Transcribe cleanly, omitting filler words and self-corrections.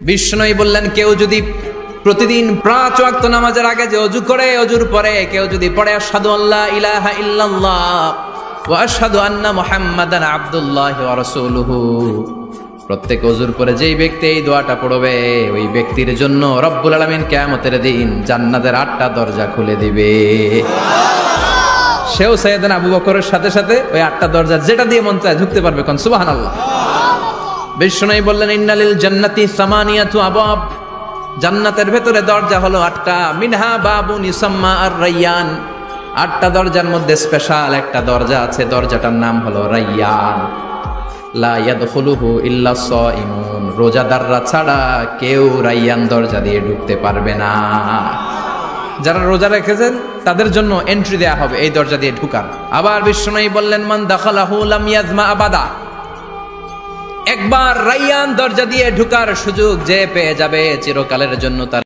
বিষ্ণুই বললেন, কেউ যদি প্রতিদিন 5 ওয়াক্ত নামাজের আগে যে ওযু করে, ওযুর পরে কেউ যদি পড়ে আশহাদু আল্লা ইলাহা ইল্লাল্লাহ ওয়া আশহাদু আন্না মুহাম্মাদান আবদুল্লাহি ওয়া রাসূলুহু, প্রত্যেক ওযুর পরে যেই ব্যক্তি এই দোয়াটা পড়বে, ওই ব্যক্তির জন্য রব্বুল আলামিন কিয়ামতের দিন জান্নাতের 8টা দরজা খুলে দিবে। সেও সাইয়েদনা আবু বকরের সাথে সাথে ওই 8টা দরজা যেটা দিয়ে মন চায় ঢুকতে পারবে। কোন সুবহানাল্লাহ। বিষ্ণুই বললেন, ইন্নালিল জান্নাতি সামানিয়াতু আবাব, জান্নাতের ভেতরে দরজা হলো 8টা। মিনহা বাবুন ইউসাম্মা আর-রায়্যান, 8টা দরজার মধ্যে স্পেশাল একটা দরজা আছে, দরজাটার নাম হলো রায়্যান। লা ইয়াদখুলুহু ইল্লা সাইমুন, রোজাদাররা ছাড়া কেউ রায়্যান দরজা দিয়ে ঢুকতে পারবে না। যারা রোজা রেখেছেন তাদের জন্য এন্ট্রি দেয়া হবে এই দরজা দিয়ে ঢুকার। আবার বিষ্ণুই বললেন, মান দাখালাহু লাম ইয়াজমা আবাদা, একবার রায়্যান দরজা দিয়ে ঢুকার সুযোগ যে পেয়ে যাবে চিরকালের জন্য তার